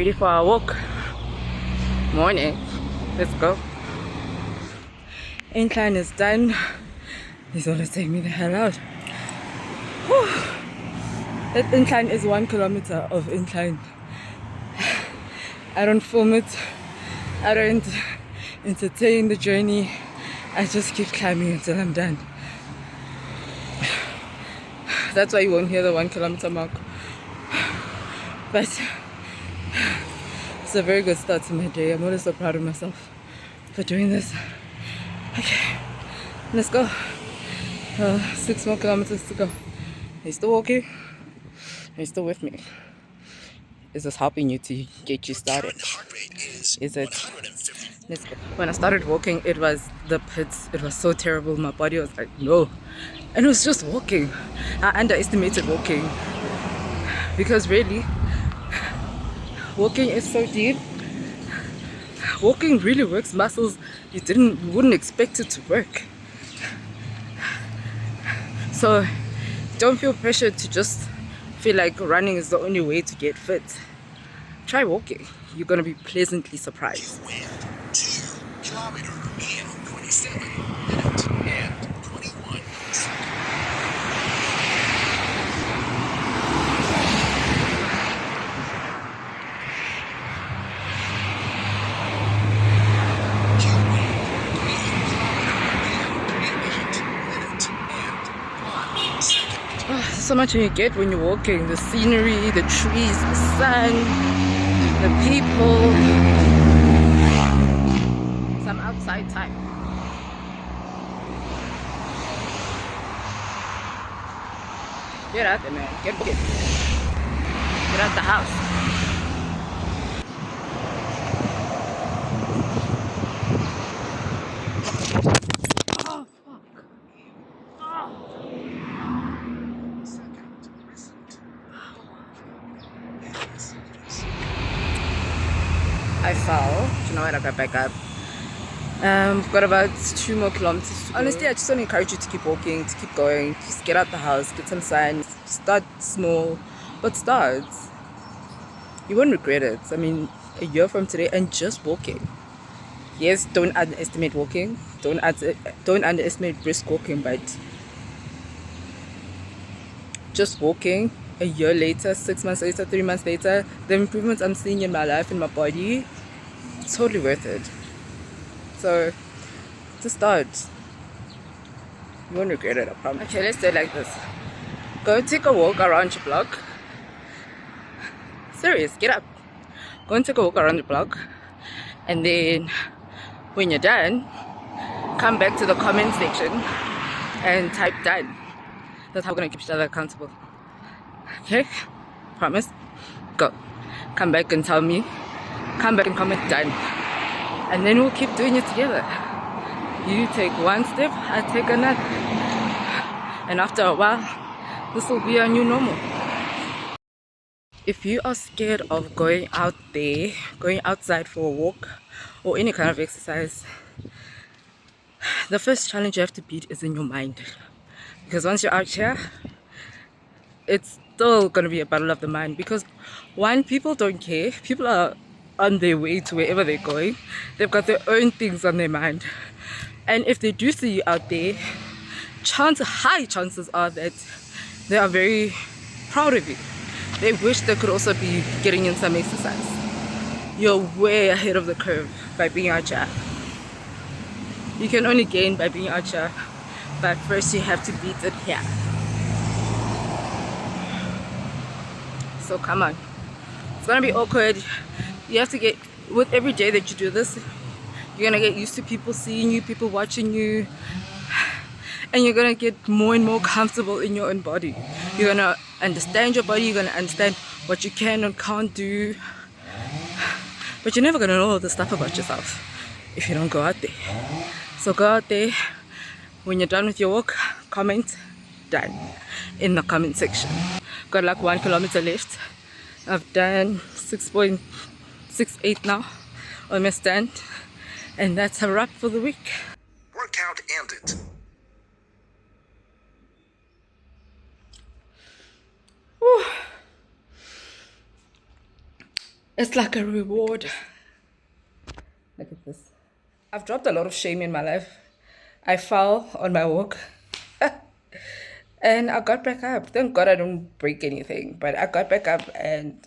ready for our walk. Morning. Let's go. Incline is done. He's gonna take me the hell out. Whew. That incline is 1 kilometer of incline. I don't film it. I don't entertain the journey. I just keep climbing until I'm done. That's why you won't hear the 1 kilometer mark. But it's a very good start to my day. I'm always so proud of myself for doing this. Okay, let's go. 6 more kilometers to go. Are you still walking? Are you still with me? Is this helping you to get you started? Is it? Let's go. When I started walking, it was the pits. It was so terrible. My body was like, no. And it was just walking. I underestimated walking. Because really, walking is so deep. Walking really works muscles you wouldn't expect it to work. So don't feel pressured to just feel like running is the only way to get fit. Try walking. You're gonna be pleasantly surprised. 2 kilometers in 27 minutes and 21 seconds. So much you get when you're walking. The scenery, the trees, the sun, the people. Some outside time. Get out there, man. Get out the house. I fell. Do you know what? I got back up. We've got about 2 more kilometers to go. Honestly, I just want to encourage you to keep walking, to keep going. Just get out the house, get some sun. Start small, but start. You won't regret it. I mean, a year from today, and just walking. Yes, don't underestimate walking. Don't underestimate brisk walking, but just walking. A year later, 6 months later, 3 months later, the improvements I'm seeing in my life, in my body, it's totally worth it. So, just start. You won't regret it, I promise. Okay, let's do it like this. Go take a walk around your block. Serious, get up. Go and take a walk around the block. And then, when you're done, come back to the comment section and type done. That's how we're going to keep each other accountable. Okay? Promise? Go. Come back and tell me. Come back and comment done. And then we'll keep doing it together. You take one step, I take another. And after a while, this will be a new normal. If you are scared of going out there, going outside for a walk, or any kind of exercise, the first challenge you have to beat is in your mind. Because once you're out here, it's still going to be a battle of the mind. Because one, people don't care. People are on their way to wherever they're going. They've got their own things on their mind. And if they do see you out there, high chances are that they are very proud of you. They wish they could also be getting in some exercise. You're way ahead of the curve by being out here. You can only gain by being out here, but first you have to beat it here. So come on. It's gonna be awkward. You have to get, with every day that you do this, you're gonna get used to people seeing you, people watching you, and you're gonna get more and more comfortable in your own body. You're gonna understand your body, you're gonna understand what you can and can't do, but you're never gonna know all the stuff about yourself if you don't go out there. So go out there. When you're done with your walk, comment done in the comment section. Got like 1 kilometer left. I've done 6.68 now, almost done, and that's a wrap for the week. Workout ended. Whew. It's like a reward. Look at this. I've dropped a lot of shame in my life. I fell on my walk and I got back up. Thank God I don't break anything, but I got back up and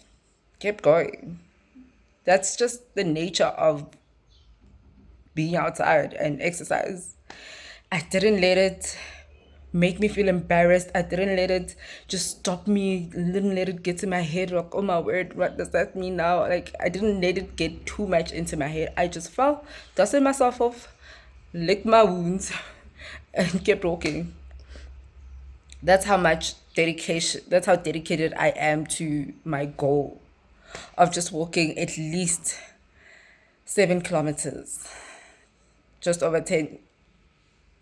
kept going. That's just the nature of being outside and exercise. I didn't let it make me feel embarrassed. I didn't let it just stop me. Didn't let it get to my head. Like, oh my word, what does that mean now? Like, I didn't let it get too much into my head. I just fell, dusted myself off, licked my wounds, and kept walking. That's how much dedication. That's how dedicated I am to my goal of just walking at least 7 kilometers, just over 10,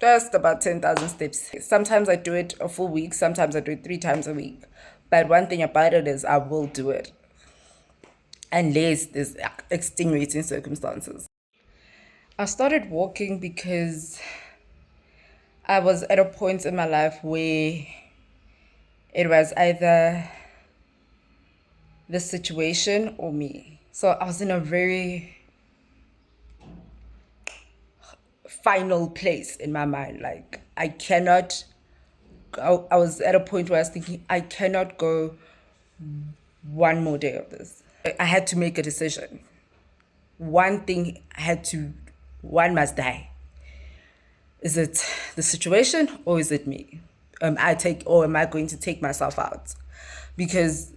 just about 10,000 steps. Sometimes I do it a full week, sometimes I do it 3 times a week. But one thing about it is I will do it unless there's extenuating circumstances. I started walking because I was at a point in my life where it was either the situation or me. So I was in a very final place in my mind. Like, I was at a point where I was thinking, I cannot go one more day of this. I had to make a decision. One must die. Is it the situation or is it me? Am I going to take myself out? Because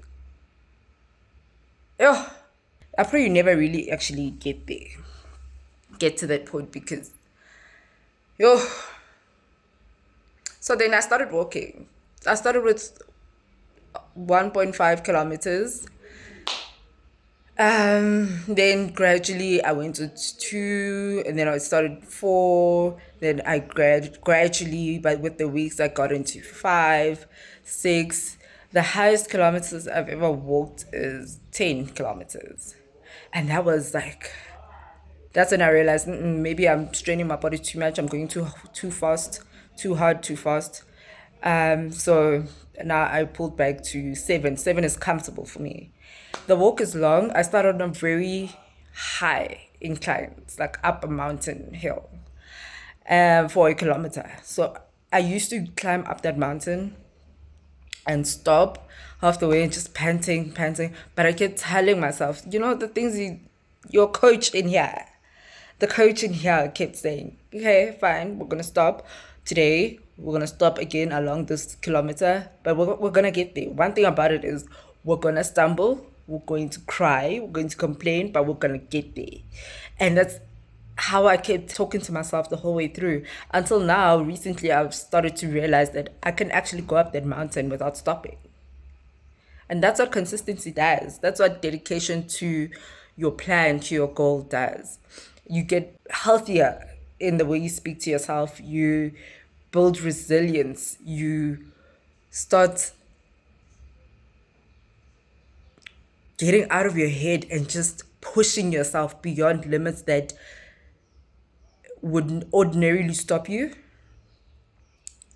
I pray you never really actually get to that point, because so then I started walking. I started with 1.5 kilometers. Then gradually I went to 2, and then I started 4. Then I gradually, but with the weeks, I got into 5, 6. The highest kilometers I've ever walked is 10 kilometers. And that was like, that's when I realized maybe I'm straining my body too much. I'm going too fast, too hard, too fast. So now I pulled back to 7. 7 is comfortable for me. The walk is long. I started on a very high incline. It's like up a mountain hill for a kilometer. So I used to climb up that mountain and stop half the way and just panting. But I kept telling myself, the things your coach in here, the coach in here kept saying, okay, fine, we're going to stop today. We're going to stop again along this kilometer, but we're going to get there. One thing about it is we're going to stumble, we're going to cry, we're going to complain, but we're going to get there. And that's how I kept talking to myself the whole way through, until now. Recently, I've started to realize that I can actually go up that mountain without stopping. And that's what consistency does. That's what dedication to your plan, to your goal does. You get healthier in the way you speak to yourself. You build resilience. You start getting out of your head and just pushing yourself beyond limits that would ordinarily stop you.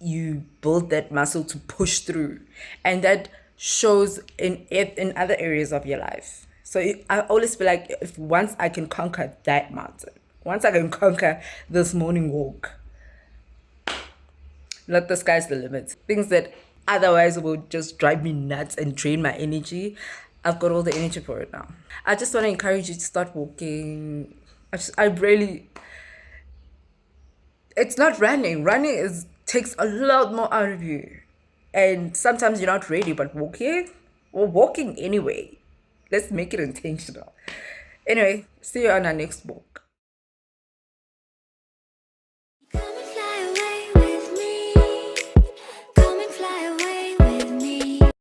You build that muscle to push through, and that shows in other areas of your life. So I always feel like, if once I can conquer that mountain, once I can conquer this morning walk, not the sky's the limit. Things that otherwise would just drive me nuts and drain my energy, I've got all the energy for it now. I just want to encourage you to start walking. It's not running. Running takes a lot more out of you. And sometimes you're not ready, but walking anyway. Let's make it intentional. Anyway, see you on our next walk.